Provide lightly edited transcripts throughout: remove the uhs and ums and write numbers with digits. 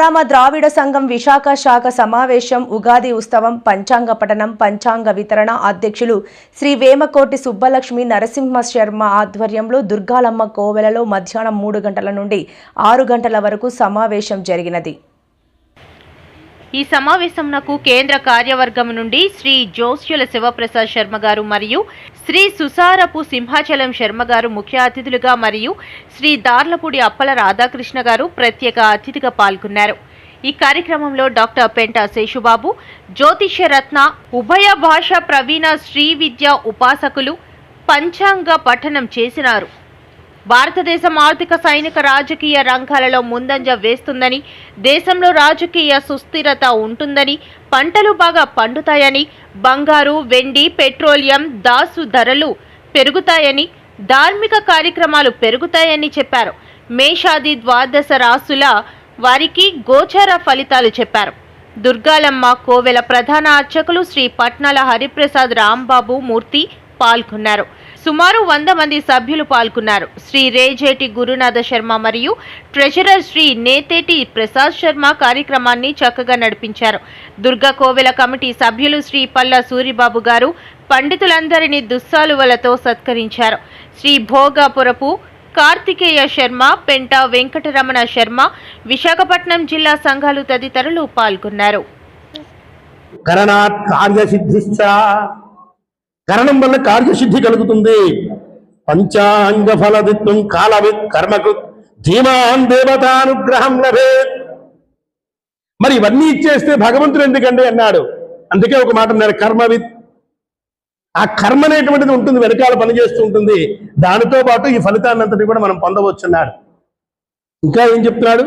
శ్రీరామ ద్రావిడ సంఘం విశాఖ శాఖ సమావేశం, ఉగాది ఉత్సవం, పంచాంగ పఠనం, పంచాంగ వితరణ అధ్యక్షులు శ్రీ వేమకోటి సుబ్బలక్ష్మి నరసింహ శర్మ ఆధ్వర్యంలో దుర్గాలమ్మ కోవెలలో మధ్యాహ్నం 3 గంటల నుండి 6 గంటల వరకు సమావేశం జరిగినది. ఈ సమావేశంకు కేంద్ర కార్యవర్గం నుండి శ్రీ జోస్యుల శివప్రసాద్ శర్మ గారు మరియు శ్రీ సుసారపు సింహాచలం శర్మ గారు ముఖ్య అతిథులుగా మరియు శ్రీ దార్లపూడి అప్పల రాధాకృష్ణ గారు ప్రత్యేక అతిథిగా పాల్గొన్నారు. ఈ కార్యక్రమంలో డాక్టర్ పెంట శేషుబాబు, జ్యోతిష్య రత్న, ఉభయ భాష ప్రవీణ శ్రీ విద్య ఉపాసకులు పంచాంగ పఠనం చేసినారు. భారతదేశం ఆర్థిక, సైనిక, రాజకీయ రంగాలలో ముందంజ వేస్తుందని, దేశంలో రాజకీయ సుస్థిరత ఉంటుందని, పంటలు బాగా పండుతాయని, బంగారు, వెండి, పెట్రోలియం, దాసు ధరలు పెరుగుతాయని, ధార్మిక కార్యక్రమాలు పెరుగుతాయని చెప్పారు. మేషాది ద్వాదశ రాశుల వారికి గోచార ఫలితాలు చెప్పారు. దుర్గాలమ్మ కోవెల ప్రధాన అర్చకులు శ్రీ పట్నాల హరిప్రసాద్ రాంబాబు మూర్తి పాల్గొన్నారు. సుమారు 100 మంది సభ్యులు పాల్గొన్నారు. శ్రీ రేజేటి గురునాథ శర్మ మరియు ట్రెజరర్ శ్రీ నేతేటి ప్రసాద్ శర్మ కార్యక్రమాన్ని చక్కగా నడిపించారు. దుర్గా కోవెల కమిటీ సభ్యులు శ్రీ పల్ల సూరిబాబు గారు పండితులందరినీ దుస్సాలువలతో సత్కరించారు. శ్రీ భోగాపురపు కార్తికేయ శర్మ, పెంట వెంకటరమణ శర్మ, విశాఖపట్నం జిల్లా సంఘాలు తదితరులు పాల్గొన్నారు. కరణం వల్ల కార్యసిద్ధి కలుగుతుంది. పంచాంగ ఫలదిత్వం కాలవిత్ కర్మకృత్ ధీమాన్ దేవతానుగ్రహం లభేత్. మరి ఇవన్నీ ఇచ్చేస్తే భగవంతుడు ఎందుకండి అన్నాడు. అందుకే ఒక మాట అన్నారు, కర్మవిత్. ఆ కర్మ అనేటువంటిది ఉంటుంది, వెనకాల పనిచేస్తూ ఉంటుంది. దానితో పాటు ఈ ఫలితాన్నంతటి కూడా మనం పొందవచ్చున్నాడు. ఇంకా ఏం చెప్తున్నాడు,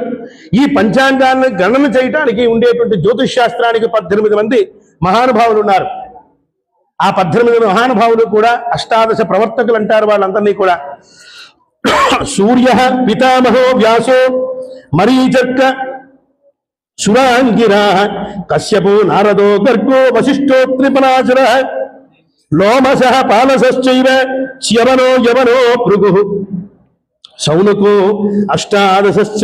ఈ పంచాంగాన్ని గణన చేయటానికి ఉండేటువంటి జ్యోతిష్ శాస్త్రానికి 18 మంది మహానుభావులు ఉన్నారు. ఆ 18 మహానుభావులు కూడా అష్టాదశ ప్రవర్తకులు అంటారు. వాళ్ళందరినీ కూడా సూర్య పితామహో వ్యాసో మరీచర్క సురాంగిరా కశ్యపో నారదో గర్గో వశిష్ఠో త్రిపనాచర లోమస పాలసశ్చైవ చ్యవనో యవనో భృగు సౌనకో అష్టాదశశ్చ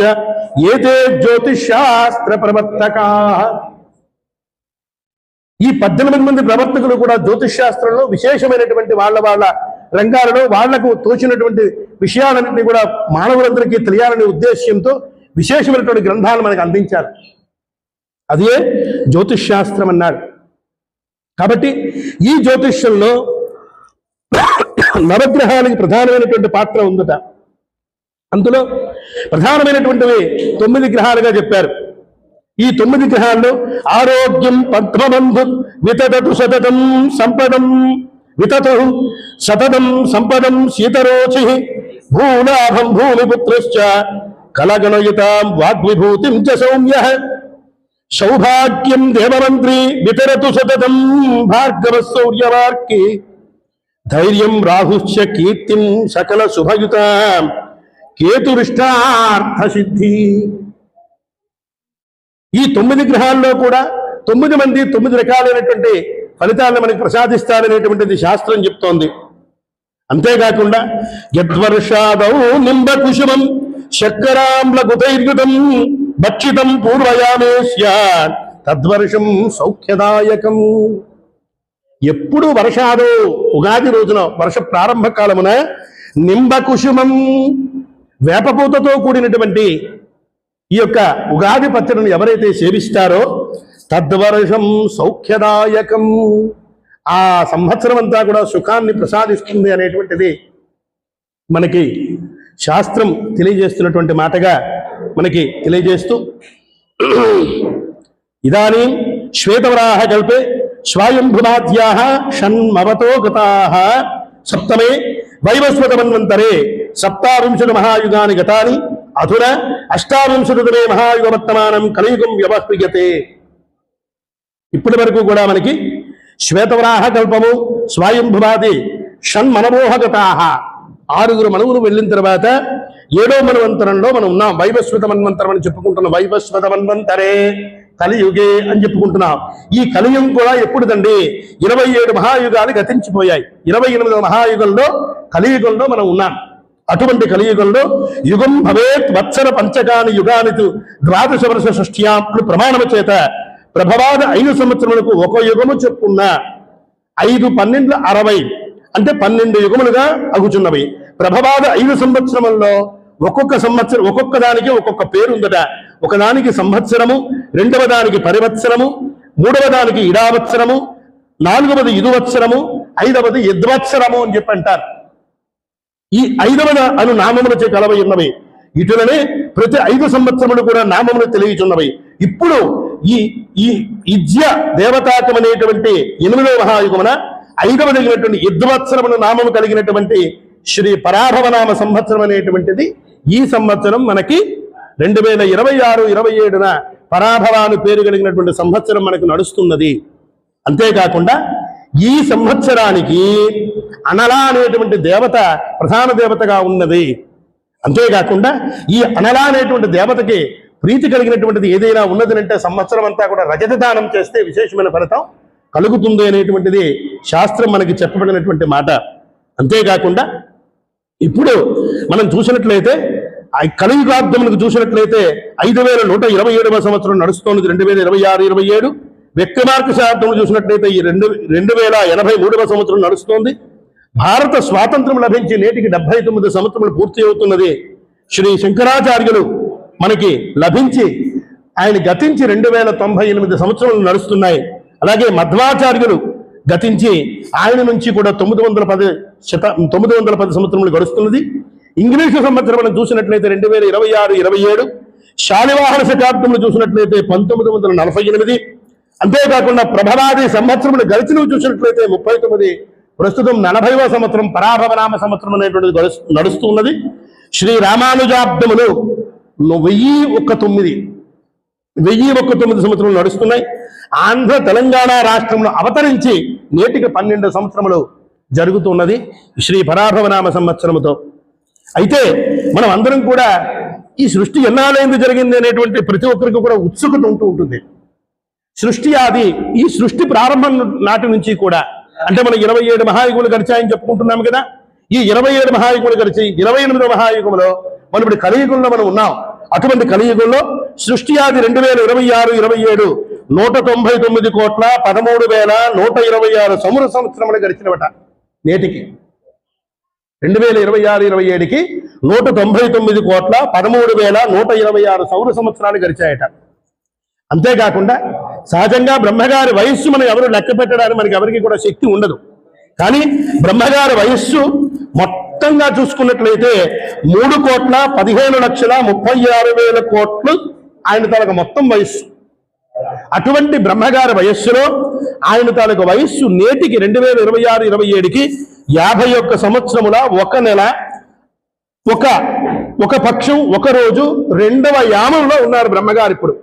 ఏతే జ్యోతిషాస్త్ర ప్రవర్తకా. ఈ 18 మంది ప్రవర్తకులు కూడా జ్యోతిష్ శాస్త్రంలో విశేషమైనటువంటి వాళ్ళ రంగాలలో వాళ్లకు తోచినటువంటి విషయాలన్నింటినీ కూడా మానవులందరికీ తెలియాలనే ఉద్దేశ్యంతో విశేషమైనటువంటి గ్రంథాలు మనకు అందించారు. అదే జ్యోతిష్ శాస్త్రం అన్నారు. కాబట్టి ఈ జ్యోతిష్యంలో నవగ్రహానికి ప్రధానమైనటువంటి పాత్ర ఉందట. అందులో ప్రధానమైనటువంటివి 9 గ్రహాలుగా చెప్పారు. ఈ 9 గ్రహాల్లో ఆరోగ్యం పద్మబంధు వితతు సతతం సంపదం వితతు సతతం సంపదం శీతరోచి భూలాభం భూమిపుత్రశ్చ కలగణయుతాం వాగ్విభూతిం చ సౌమ్య సౌభాగ్యం దేవమంత్రి వితరతు సతతం భార్గవ శౌర్యవార్కి ధైర్యం రాహుశ్చ కీర్తిం సకల శుభయుతాం కేతురిష్టార్థ సిద్ధి. ఈ 9 గ్రహాల్లో కూడా 9 మంది 9 రకాలైనటువంటి ఫలితాలను మనకు ప్రసాదిస్తారనేటువంటిది శాస్త్రం చెప్తోంది. అంతేకాకుండా యద్వర్షాదౌ నింబకుశుమం శర్కరాంలగుతైర్యుతం భక్షితం పూర్వయామే స్యాత్ తద్వర్షం సౌఖ్యదాయకం. ఎప్పుడు వర్షాదో ఉగాది రోజున వర్ష ప్రారంభ కాలమున నింబకుశుమం వేపపూతతో కూడినటువంటి ఈ యొక్క ఉగాది పచ్చడిని ఎవరైతే సేవిస్తారో తద్వర్షం సౌఖ్యదాయకం, ఆ సంవత్సరం అంతా కూడా సుఖాన్ని ప్రసాదిస్తుంది అనేటువంటిది మనకి శాస్త్రం తెలియజేస్తున్నటువంటి మాటగా మనకి తెలియజేస్తూ, ఇదానీ శ్వేతవరాహ కల్పే స్వయంభునాద్యాః షణ్మవతో గతాః సప్తమే వైవస్వత మన్వంతరే 27 మహాయుగాని గతాని అధున 28 మహాయుగ వర్తమానం కలియుగం వ్యవహ్రియతే. ఇప్పటి వరకు కూడా మనకి శ్వేతవరాహ కల్పము, స్వయంభువాది షణ్మనమోహగతాః 6 మనువులు వెళ్ళిన తర్వాత 7వ మన్వంతరంలో మనం ఉన్నాం. వైవస్వత మన్వంతరం అని చెప్పుకుంటున్నాం. వైవస్వత మన్వంతరే కలియుగే అని చెప్పుకుంటున్నాం. ఈ కలియుగం కూడా ఎప్పుడుదండి? 27 మహాయుగాలు గతించిపోయాయి. 28వ మహాయుగంలో కలియుగంలో మనం ఉన్నాం. అటువంటి కలియుగంలో యుగం భవేత్ వత్సర పంచకాని యుగానితు ద్వాదశ వర్ష షష్ఠ్యాప్పుడు ప్రమాణము చేత ప్రభవాద 5 సంవత్సరములకు ఒక యుగము చెప్పున్న 5 12 60 అంటే 12 యుగములుగా అగుచున్నవి. ప్రభవాద 5 సంవత్సరములలో ఒక్కొక్క సంవత్సరం ఒక్కొక్క దానికి ఒక్కొక్క పేరు ఉందట. ఒకదానికి సంవత్సరము, రెండవ దానికి పరివత్సరము, మూడవ దానికి ఇడావత్సరము, నాలుగవది ఇదువత్సరము, ఐదవది యద్వత్సరము అని చెప్పి అంటారు. ఈ 5వ అను నామములచే కలవై ఉన్నవి. ఇటులనే ప్రతి 5 సంవత్సరములు కూడా నామములు తెలియచున్నవి. ఇప్పుడు ఈ ఇజ్య దేవతాకం అనేటువంటి 8వ మహాయుగమున 5వ జరిగినటువంటి యద్వత్సరమున నామము కలిగినటువంటి శ్రీ పరాభవనామ సంవత్సరం అనేటువంటిది ఈ సంవత్సరం మనకి 2026-27న పరాభవాను పేరు కలిగినటువంటి సంవత్సరం మనకు నడుస్తున్నది. అంతేకాకుండా ఈ సంవత్సరానికి అనల అనేటువంటి దేవత ప్రధాన దేవతగా ఉన్నది. అంతేకాకుండా ఈ అనల అనేటువంటి దేవతకి ప్రీతి కలిగినటువంటిది ఏదైనా ఉన్నదంటే సంవత్సరం అంతా కూడా రజత దానం చేస్తే విశేషమైన ఫలితం కలుగుతుంది అనేటువంటిది శాస్త్రం మనకి చెప్పబడినటువంటి మాట. అంతేకాకుండా ఇప్పుడు మనం చూసినట్లయితే కలియుగాబ్దములకు చూసినట్లయితే 5127వ సంవత్సరం నడుస్తోంది 2026-27. విక్రమార్క శాబ్దములు చూసినట్లయితే ఈ 2083వ సంవత్సరం నడుస్తోంది. భారత స్వాతంత్రం లభించి నేటికి 79 సంవత్సరములు పూర్తి అవుతున్నది. శ్రీ శంకరాచార్యులు మనకి లభించి ఆయన గతించి 2098 సంవత్సరాలు నడుస్తున్నాయి. అలాగే మధ్వాచార్యులు గతించి ఆయన నుంచి కూడా 910 సంవత్సరములు గడుస్తున్నది. ఇంగ్లీషు సంవత్సరం మనం చూసినట్లయితే 2026-27. శాలివాహన శతాబ్దములు చూసినట్లయితే 1948. అంతేకాకుండా ప్రభవాది సంవత్సరములు గడిచినవి చూసినట్లయితే 39. ప్రస్తుతం 40వ సంవత్సరం పరాభవనామ సంవత్సరం అనేటువంటిది నడుస్తూ ఉన్నది. శ్రీ రామానుజాబ్దములు 1009 సంవత్సరాలు నడుస్తున్నాయి. ఆంధ్ర తెలంగాణ రాష్ట్రంలో అవతరించి నేటికి 12 సంవత్సరములు జరుగుతున్నది శ్రీ పరాభవనామ సంవత్సరముతో. అయితే మనం అందరం కూడా ఈ సృష్టి ఎన్నాళ్ళైంది జరిగింది అనేటువంటి ప్రతి ఒక్కరికి కూడా ఉత్సుకత ఉంటూ ఉంటుంది. సృష్టి ఆది ఈ సృష్టి ప్రారంభం నాటి నుంచి కూడా అంటే మనం 27 మహాయుగములు గడిచాయని చెప్పుకుంటున్నాం కదా. ఈ 27 మహాయుగములు గడిచి 28వ మహాయుగంలో మనం ఇప్పుడు కలియుగంలో మనం ఉన్నాం. అటువంటి కలియుగంలో సృష్టి ఆది 2026-27 199,13,126 సంవత్సరములు గడిచినవట. నేటికి 2026-27కి 199,13,126 సంవత్సరాలు గడిచాయట. అంతేకాకుండా సహజంగా బ్రహ్మగారి వయస్సు మనం ఎవరు లెక్క పెట్టడానికి మనకి ఎవరికి కూడా శక్తి ఉండదు. కానీ బ్రహ్మగారి వయస్సు మొత్తంగా చూసుకున్నట్లయితే 3,15,36,000 కోట్లు ఆయన తాలూకు మొత్తం వయస్సు. అటువంటి బ్రహ్మగారి వయస్సులో ఆయన తాలూకు వయస్సు నేటికి 2026-27కి 51 సంవత్సరముల 1 నెల 1 పక్షం 1 రోజు 2వ యామంలో ఉన్నారు బ్రహ్మగారు. ఇప్పుడు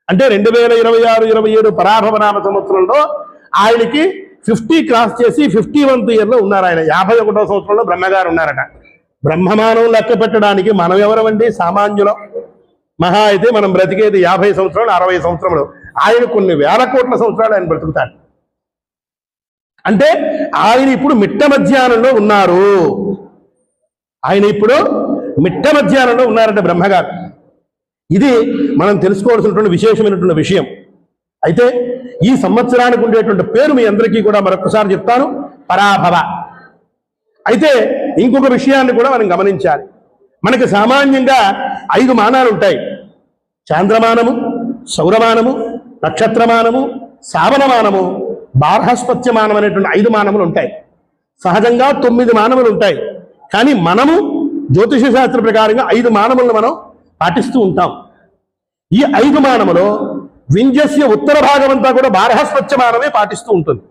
అంటే 2026-27 పరాభవనామ సంవత్సరంలో ఆయనకి 50 క్రాస్ చేసి 51th ఇయర్లో ఉన్నారు. ఆయన 51వ సంవత్సరంలో బ్రహ్మగారు ఉన్నారట. బ్రహ్మమానం లెక్క పెట్టడానికి మనం ఎవరమండి? సామాన్యులం. మహా అయితే మనం బ్రతికేది 50 సంవత్సరాలు 60 సంవత్సరములు. ఆయన కొన్ని వేల కోట్ల సంవత్సరాలు ఆయన బ్రతుకుతాడు. అంటే ఆయన ఇప్పుడు మిట్ట మధ్యాహ్నంలో ఉన్నారు. ఆయన ఇప్పుడు మిట్ట మధ్యాహ్నంలో ఉన్నారట బ్రహ్మగారు. ఇది మనం తెలుసుకోవాల్సినటువంటి విశేషమైనటువంటి విషయం. అయితే ఈ సంవత్సరానికి ఉండేటువంటి పేరు మీ అందరికీ కూడా మరొకసారి చెప్తాను, పరాభవ. అయితే ఇంకొక విషయాన్ని కూడా మనం గమనించాలి. మనకి సామాన్యంగా 5 మానాలు ఉంటాయి. చాంద్రమానము, సౌరమానము, నక్షత్రమానము, శ్రావణమానము, బార్హస్పత్యమానం అనేటువంటి 5 మానములు ఉంటాయి. సహజంగా 9 మానములు ఉంటాయి. కానీ మనము జ్యోతిష శాస్త్ర ప్రకారంగా 5 మానములను మనం పాటిస్తూ ఉంటాం. ఈ 5 మానములో వింజస్య ఉత్తర భాగం అంతా కూడా బార్హస్పత్యమానమే పాటిస్తూ ఉంటుంది.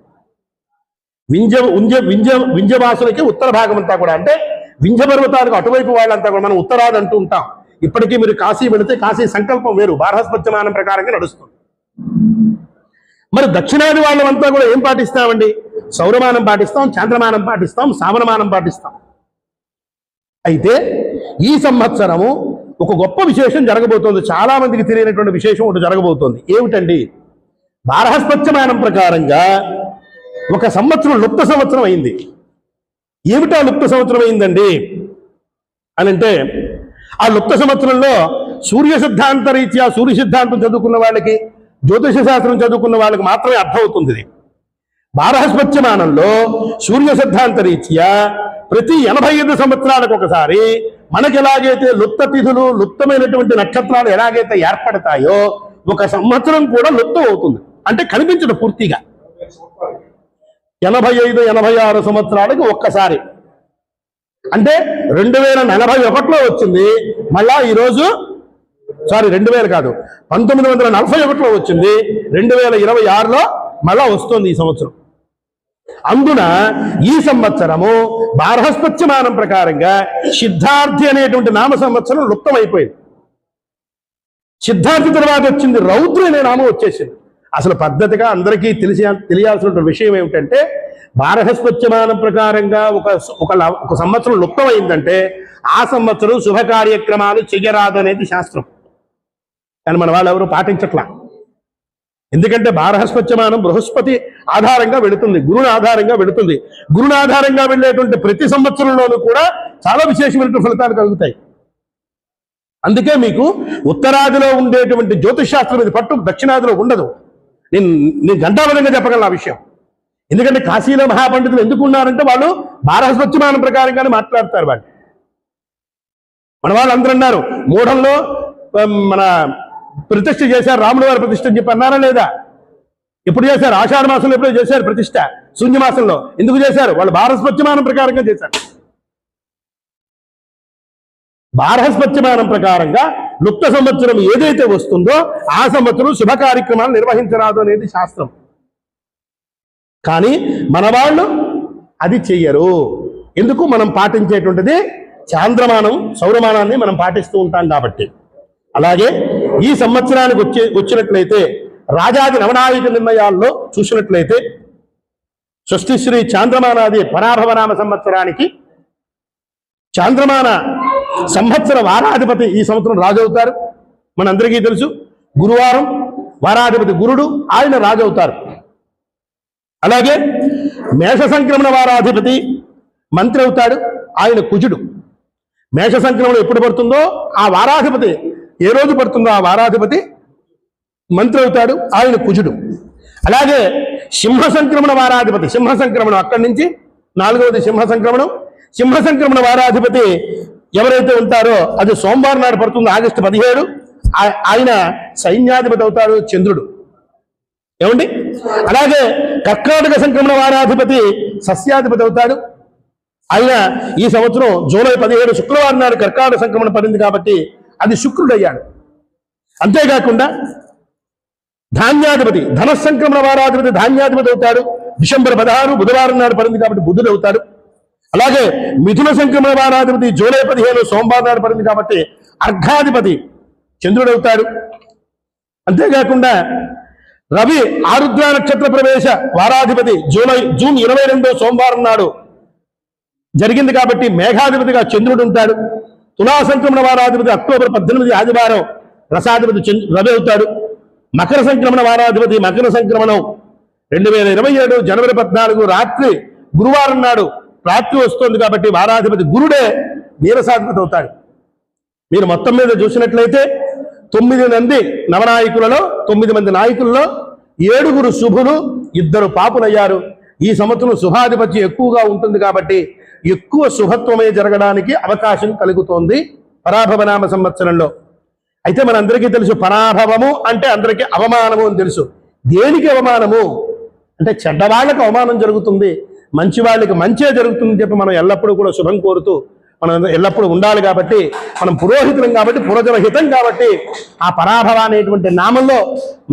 వింజవాసులకి ఉత్తర భాగం అంతా కూడా అంటే వింజ పర్వతాలకు అటువైపు వాళ్ళంతా కూడా మనం ఉత్తరాది అంటూ ఉంటాం. ఇప్పటికీ మీరు కాశీ వెళితే కాశీ సంకల్పం వేరు, బార్హస్పత్యమానం ప్రకారంగా నడుస్తుంది. మరి దక్షిణాది వాళ్ళంతా కూడా ఏం పాటిస్తామండి? సౌరమానం పాటిస్తాం, చంద్రమానం పాటిస్తాం, శ్రావణమానం పాటిస్తాం. అయితే ఈ సంవత్సరము ఒక గొప్ప విశేషం జరగబోతోంది. చాలా మందికి తెలియనటువంటి విశేషం ఒకటి జరగబోతోంది. ఏమిటండి? బార్హస్పత్యమానం ప్రకారంగా ఒక సంవత్సరం లుప్త సంవత్సరం అయింది. ఏమిటా లుప్త సంవత్సరం అయిందండి? అని అంటే ఆ లుప్త సంవత్సరంలో సూర్య సిద్ధాంత రీత్యా సూర్య సిద్ధాంతం చదువుకున్న వాళ్ళకి, జ్యోతిష శాస్త్రం చదువుకున్న వాళ్ళకి మాత్రమే అర్థమవుతుంది ఇది. బారహస్పత్యమానంలో సూర్య సిద్ధాంత రీత్యా ప్రతి 85 సంవత్సరాలకు ఒకసారి మనకి ఎలాగైతే లుప్త తిథులు, లుప్తమైనటువంటి నక్షత్రాలు ఎలాగైతే ఏర్పడతాయో ఒక సంవత్సరం కూడా లుప్తం అవుతుంది. అంటే కనిపించదు పూర్తిగా. 85, 86 సంవత్సరాలకి ఒక్కసారి. అంటే 2041లో వచ్చింది. మళ్ళా ఈరోజు 2000 కాదు, 1941లో వచ్చింది. 2026లో మళ్ళా వస్తుంది ఈ సంవత్సరం. అందున ఈ సంవత్సరము బారహస్పత్యమానం ప్రకారంగా సిద్ధార్థి అనేటువంటి నామ సంవత్సరం లుప్తమైపోయింది. సిద్ధార్థి తర్వాత వచ్చింది రౌద్రి అనే నామం వచ్చేసింది. అసలు పద్ధతిగా అందరికీ తెలియాల్సిన విషయం ఏమిటంటే, బారహస్పత్యమానం ప్రకారంగా ఒక సంవత్సరం లుప్తమైందంటే ఆ సంవత్సరం శుభ కార్యక్రమాలు చెయ్యరాదు అనేది శాస్త్రం. కానీ మన వాళ్ళు ఎవరు పాటించట్లా. ఎందుకంటే బారహస్పత్యమానం బృహస్పతి ఆధారంగా వెళుతుంది, గురుని ఆధారంగా వెళుతుంది. గురుని ఆధారంగా వెళ్ళేటువంటి ప్రతి సంవత్సరంలోనూ కూడా చాలా విశేషమైనటువంటి ఫలితాలు కలుగుతాయి. అందుకే మీకు ఉత్తరాదిలో ఉండేటువంటి జ్యోతిష్ శాస్త్రం మీద పట్టు దక్షిణాదిలో ఉండదు. నేను గంటాబద్ధంగా చెప్పగలను ఆ విషయం. ఎందుకంటే కాశీలో మహాపండితులు ఎందుకు ఉన్నారంటే వాళ్ళు బారహస్పత్యమానం ప్రకారంగానే మాట్లాడతారు. వాళ్ళు మన వాళ్ళు అందరూ అన్నారు, మూఢంలో మన ప్రతిష్ఠ చేశారు, రాముల వారి ప్రతిష్ఠ అని చెప్పి అన్నారా లేదా? ఎప్పుడు చేశారు? ఆషాఢ మాసంలో ఎప్పుడో చేశారు ప్రతిష్ఠ, శూన్యమాసంలో. ఎందుకు చేశారు? వాళ్ళు బారహస్పత్యమానం ప్రకారంగా చేశారు. బారహస్పత్యమానం ప్రకారంగా లుప్త సంవత్సరం ఏదైతే వస్తుందో ఆ సంవత్సరం శుభ కార్యక్రమాలు నిర్వహించరాదు అనేది శాస్త్రం. కానీ మన వాళ్ళు అది చెయ్యరు. ఎందుకు? మనం పాటించేటువంటిది చాంద్రమానం, సౌరమానాన్ని మనం పాటిస్తూ ఉంటాం కాబట్టి. అలాగే ఈ సంవత్సరానికి వచ్చినట్లయితే రాజాది నవనాయక నిర్ణయాల్లో చూసినట్లయితే షష్ఠిశ్రీ చాంద్రమానాది పరాభవనామ సంవత్సరానికి చాంద్రమాన సంవత్సర వారాధిపతి ఈ సంవత్సరం రాజు అవుతారు. మనందరికీ తెలుసు, గురువారం వారాధిపతి గురుడు, ఆయన రాజు అవుతారు. అలాగే మేష సంక్రమణ వారాధిపతి మంత్రి అవుతాడు, ఆయన కుజుడు. మేష సంక్రమణం ఎప్పుడు పడుతుందో ఆ వారాధిపతి, ఏ రోజు పడుతుందో ఆ వారాధిపతి మంత్రి అవుతాడు, ఆయన కుజుడు. అలాగే సింహ సంక్రమణ వారాధిపతి, సింహ సంక్రమణం అక్కడి నుంచి 4వది సింహ సంక్రమణం. సింహ సంక్రమణ వారాధిపతి ఎవరైతే ఉంటారో అది సోమవారం నాడు పడుతుంది, ఆగస్టు 17. ఆయన సైన్యాధిపతి అవుతాడు, చంద్రుడు. ఏమండి? అలాగే కర్కాటక సంక్రమణ వారాధిపతి సస్యాధిపతి అవుతాడు. ఆయన ఈ సంవత్సరం జూలై 17 శుక్రవారం నాడు కర్కాటక సంక్రమణ పడింది కాబట్టి అది శుక్రుడు అయ్యాడు. అంతేకాకుండా ధాన్యాధిపతి, ధన సంక్రమణ వారాధిపతి ధాన్యాధిపతి అవుతాడు. డిసెంబర్ 16 బుధవారం నాడు పడింది కాబట్టి బుధుడు అవుతాడు. అలాగే మిథున సంక్రమణ వారాధిపతి జూలై 15 సోమవారం నాడు పడింది కాబట్టి అర్ఘాధిపతి చంద్రుడు అవుతాడు. అంతేకాకుండా రవి ఆరుద్ర నక్షత్ర ప్రవేశ వారాధిపతి జూన్ 22 సోమవారం నాడు జరిగింది కాబట్టి మేఘాధిపతిగా చంద్రుడు ఉంటాడు. తులా సంక్రమణ వారాధిపతి అక్టోబర్ 18 ఆదివారం రసాధిపతి రవి అవుతాడు. మకర సంక్రమణ వారాధిపతి మకర సంక్రమణం 2027 జనవరి 14 రాత్రి గురువారం నాడు రాత్రి వస్తుంది కాబట్టి వారాధిపతి గురుడే నీరసాధిపతి అవుతాడు. మీరు మొత్తం మీద చూసినట్లయితే 9 మంది నవనాయకులలో 9 మంది నాయకుల్లో 7 శుభులు, 2 పాపులయ్యారు. ఈ సంవత్సరం శుభాధిపత్యం ఎక్కువగా ఉంటుంది కాబట్టి ఎక్కువ శుభత్వమే జరగడానికి అవకాశం కలుగుతోంది పరాభవనామ సంవత్సరంలో. అయితే మనందరికీ తెలుసు, పరాభవము అంటే అందరికీ అవమానము అని తెలుసు. దేనికి అవమానము అంటే చెడ్డవాళ్ళకి అవమానం జరుగుతుంది, మంచి వాళ్ళకి మంచే జరుగుతుందని చెప్పి మనం ఎల్లప్పుడూ కూడా శుభం కోరుతూ మనం ఎల్లప్పుడూ ఉండాలి. కాబట్టి మనం పురోహితులం కాబట్టి, పురజనహితం కాబట్టి ఆ పరాభవ అనేటువంటి నామంలో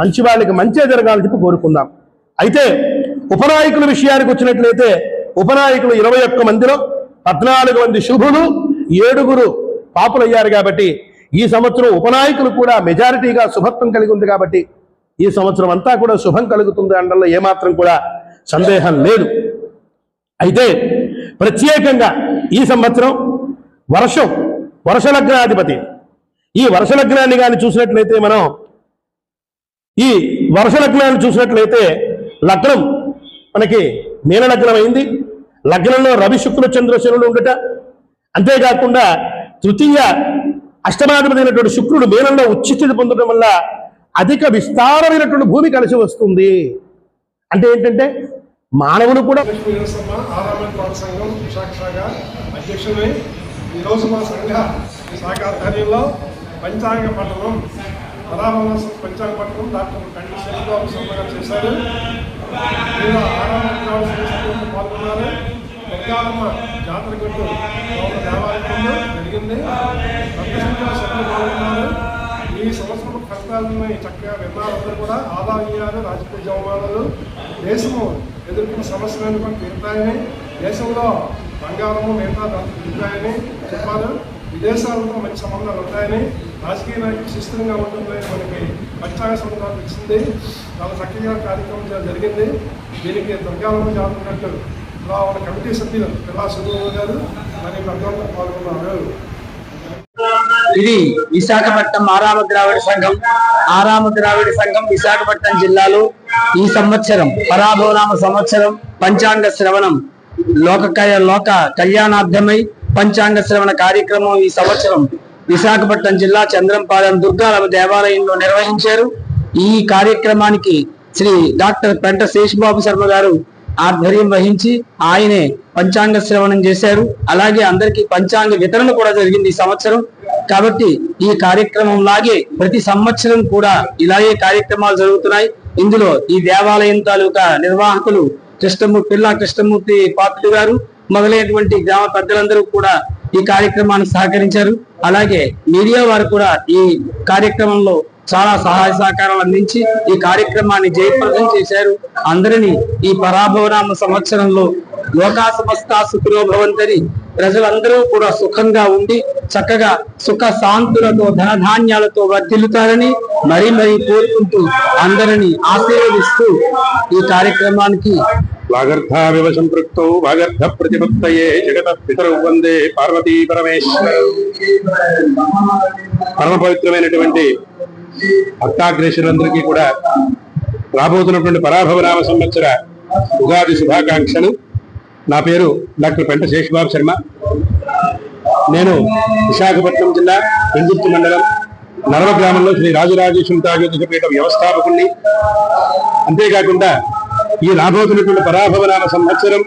మంచి వాళ్ళకి మంచే జరగాలని చెప్పి కోరుకుందాం. అయితే ఉపనాయకుల విషయానికి వచ్చినట్లయితే ఉపనాయకులు 21 మందిలో 14 మంది శుభులు, 7 పాపులయ్యారు. కాబట్టి ఈ సంవత్సరం ఉపనాయకులు కూడా మెజారిటీగా శుభత్వం కలిగి ఉంది. కాబట్టి ఈ సంవత్సరం అంతా కూడా శుభం కలుగుతుంది అనడంలో ఏమాత్రం కూడా సందేహం లేదు. అయితే ప్రత్యేకంగా ఈ సంవత్సరం వర్షలగ్నాధిపతి, ఈ వర్షలగ్నాన్ని కానీ చూసినట్లయితే మనం ఈ వర్షలగ్నాన్ని చూసినట్లయితే లగ్నం మనకి మీనలగ్నం అయింది. లగ్నంలో రవి శుక్ర చంద్రశనులు ఉండట, అంతేకాకుండా తృతీయ అష్టమాధిపతి అయినటువంటి శుక్రుడు మీనంలో ఉచ్చిస్థితి పొందడం వల్ల అధిక విస్తారమైనటువంటి భూమి కలిసి వస్తుంది. అంటే ఏంటంటే మానవులు కూడా లక్ష్మీ నరసింహ ఆరామ పాఠ సంఘం విశాఖ శాఖ అధ్యక్షుని. ఈరోజు మా సంఘ శాఖ ఆధ్వర్యంలో పంచాంగ పఠనం పరామర్శ పంచాంగ పఠనం డాక్టర్ కంటి శివబాబు శర్మ చేశారు. మీరు ఆరామ సంఘంలో పాల్గొన్నారు. దుర్గాలమ్మ జాతర గట్టు దేవాలయంలో జరిగింది. సంఖ్య సభ్యులు పాల్గొన్నారు. ఈ సంవత్సరం ఫలితాలను చక్కగా విన్నారందరూ కూడా ఆదాయాలు రాజకీయ జవమానాలు దేశము ఎదుర్కొన్న సమస్యలను కూడా తీరుతాయని, దేశంలో బంగారము మిగతా తీరుతాయని చెప్పారు. విదేశాలతో మంచి సంబంధాలు ఉంటాయని, రాజకీయ నాయకులు సుస్థిరంగా ఉంటుందని మనకి పంచాంగ సంబంధాలు ఇచ్చింది. చాలా చక్కగా కార్యక్రమం జరిగింది. దీనికి దుర్గాలమ్మ జాతర వాళ్ళ కమిటీ సభ్యులు పిల్లా సుబ్రహ్మణ్యం గారు మరియు పెద్దలు పాల్గొన్నారు. ఇది విశాఖపట్నం ఆరామ ద్రావిడ సంఘం విశాఖపట్నం జిల్లాలో ఈ సంవత్సరం పరాభవనామ సంవత్సరం పంచాంగ శ్రవణం లోక కళ్యాణార్థమై పంచాంగ శ్రవణ కార్యక్రమం ఈ సంవత్సరం విశాఖపట్నం జిల్లా చంద్రంపాలెం దుర్గాలమ్మ దేవాలయంలో నిర్వహించారు. ఈ కార్యక్రమానికి శ్రీ డాక్టర్ పెంట శేషబాబు శర్మ గారు ఆధ్వర్యం వహించి ఆయనే పంచాంగ శ్రవణం చేశారు. అలాగే అందరికీ పంచాంగ వితరణ కూడా జరిగింది ఈ సంవత్సరం. కాబట్టి ఈ కార్యక్రమం లాగే ప్రతి సంవత్సరం కూడా ఇలాగే కార్యక్రమాలు జరుగుతున్నాయి. ఇందులో ఈ దేవాలయం తాలూకా నిర్వాహకులు పిల్లా కృష్ణమూర్తి పాత్రుడు గారు మొదలైనటువంటి గ్రామ పెద్దలందరూ కూడా ఈ కార్యక్రమానికి సహకరించారు. అలాగే మీడియా వారు కూడా ఈ కార్యక్రమంలో చాలా సహాయ సహకారాలు అందించి ఈ కార్యక్రమాన్ని జయప్రదం చేశారు. అందరినీ ఈ పరాభవనామ సంవత్సరంలో లోకా సమస్త సుఖినో భవంతని ప్రజలందరూ కూడా సుఖంగా ఉండి చక్కగా సుఖ శాంతులతో ధనధాన్యాలతో వర్ధిల్లుతారని మరీ కోరుకుంటూ అందరినీ ఆశీర్వదిస్తూ ఈ కార్యక్రమానికి వాగర్థావివ సంపృక్తౌ వాగర్థ ప్రతిపత్తయే జగత పితరౌ వందే పార్వతీ పరమేశ్వరౌ. పరమ పవిత్రమైనటువంటి భక్తాగ్రేసులందరికీ కూడా రాబోతున్నటువంటి పరాభవనామ సంవత్సర ఉగాది శుభాకాంక్షలు. నా పేరు డాక్టర్ పెంట శేషబాబు శర్మ. నేను విశాఖపట్నం జిల్లా పెందుర్తి మండలం నరవ గ్రామంలో శ్రీ రాజరాజేశ్వరి తాజ్యోతిష పీఠ వ్యవస్థాపకుణ్ణి. అంతేకాకుండా ఈ రాబోతున్నటువంటి పరాభవనామ సంవత్సరం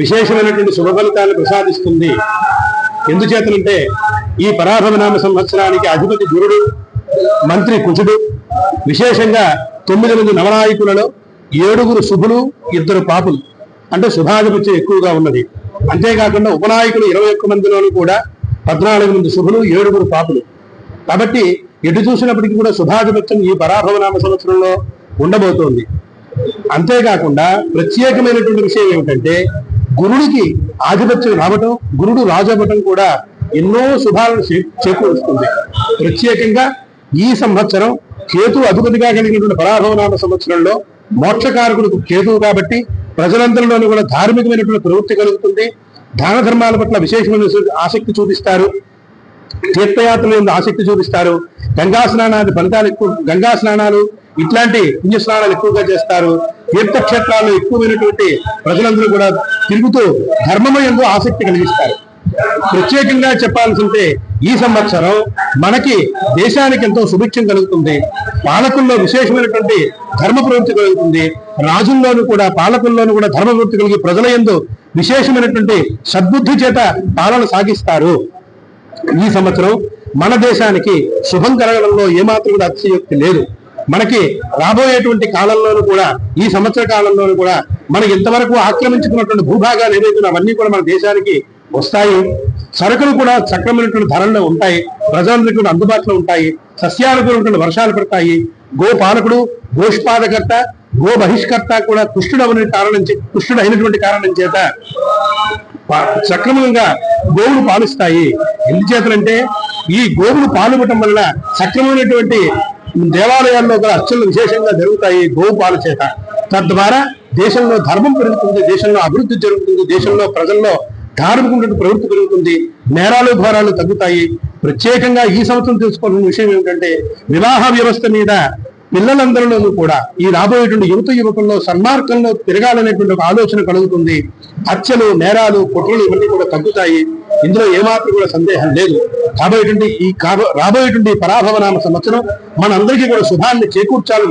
విశేషమైనటువంటి శుభ ఫలితాలను ప్రసాదిస్తుంది. ఎందుచేతనంటే ఈ పరాభవనామ సంవత్సరానికి అధిపతి గురుడు, మంత్రి కుజుడు, విశేషంగా 9 మంది నవనాయకులలో 7 శుభులు, 2 పాపులు, అంటే శుభాధిపత్యం ఎక్కువగా ఉన్నది. అంతేకాకుండా ఉపనాయకులు 21 మందిలోనూ కూడా 14 మంది శుభులు, 7 పాపులు. కాబట్టి ఎటు చూసినప్పటికీ కూడా శుభాధిపత్యం ఈ పరాభవనామ సంవత్సరంలో ఉండబోతోంది. అంతేకాకుండా ప్రత్యేకమైనటువంటి విషయం ఏమిటంటే గురుడికి ఆధిపత్యం రావటం, గురుడు రాజు అవ్వటం కూడా ఎన్నో శుభాలను చేకూరుస్తుంది. ప్రత్యేకంగా ఈ సంవత్సరం కేతు అధిపతిగా కలిగినటువంటి పరాభవనామ సంవత్సరంలో మోక్షకారకుడు కేతువు కాబట్టి ప్రజలందరిలోనూ కూడా ధార్మికమైనటువంటి ప్రవృత్తి కలుగుతుంది. దాన ధర్మాల పట్ల విశేషమైన ఆసక్తి చూపిస్తారు. తీర్థయాత్రల మీద ఆసక్తి చూపిస్తారు. గంగా స్నానాలు ఇట్లాంటి పుణ్య స్నానాలు ఎక్కువగా చేస్తారు. తీర్థక్షేత్రాల్లో ఎక్కువైనటువంటి ప్రజలందరూ కూడా తిరుగుతూ ధర్మమయందు ఆసక్తి కలిగిస్తారు. ప్రత్యేకంగా చెప్పాల్సింటే ఈ సంవత్సరం మనకి దేశానికి ఎంతో సుభిక్షం కలుగుతుంది. పాలకుల్లో విశేషమైనటువంటి ధర్మ ప్రవృత్తి కలుగుతుంది. రాజుల్లోనూ కూడా పాలకుల్లోనూ కూడా ధర్మ ప్రవృత్తి కలిగి ప్రజల యందు విశేషమైనటువంటి సద్బుద్ధి చేత పాలన సాగిస్తారు. ఈ సంవత్సరం మన దేశానికి శుభం కలగడంలో ఏమాత్రం కూడా అతిశయోక్తి లేదు. మనకి రాబోయేటువంటి కాలంలోనూ కూడా ఈ సంవత్సర కాలంలోనూ కూడా మనకి ఇంతవరకు ఆక్రమించుకున్నటువంటి భూభాగాలు ఏదైతే అవన్నీ కూడా మన దేశానికి వస్తాయి. సరుకులు కూడా సక్రమైనటువంటి ధరల్లో ఉంటాయి. ప్రజలందరికీ కూడా అందుబాటులో ఉంటాయి. సస్యానుకూలమైనటువంటి వర్షాలు పడతాయి. గోపాలకుడు, గోష్పాదకర్త, గో బహిష్కర్త కూడా కుష్ఠుడైనటువంటి కారణం చేత సక్రమంగా గోవులు పాలిస్తాయి. ఎందుచేతనంటే ఈ గోవులు పాలివ్వటం వల్ల సక్రమైనటువంటి దేవాలయాల్లో కూడా అర్చనలు విశేషంగా జరుగుతాయి గోవు పాల చేత. తద్వారా దేశంలో ధర్మం పెరుగుతుంది, దేశంలో అభివృద్ధి జరుగుతుంది, దేశంలో ప్రజల్లో ధార్మికమైనటువంటి ప్రవృత్తి పెరుగుతుంది, నేరాలు ఘోరాలు తగ్గుతాయి. ప్రత్యేకంగా ఈ సంవత్సరం తెలుసుకోవాల్సిన విషయం ఏమిటంటే వివాహ వ్యవస్థ మీద పిల్లలందరిలోనూ కూడా ఈ రాబోయేటువంటి యువకుల్లో సన్మార్గంలో తిరగాలనేటువంటి ఒక ఆలోచన కలుగుతుంది. హత్యలు, నేరాలు, కుట్రలు ఇవన్నీ కూడా తగ్గుతాయి. ఇందులో ఏమాత్రం కూడా సందేహం లేదు. రాబోయేటువంటి పరాభవనామ సంవత్సరం మనందరికీ కూడా శుభాన్ని చేకూర్చాలి.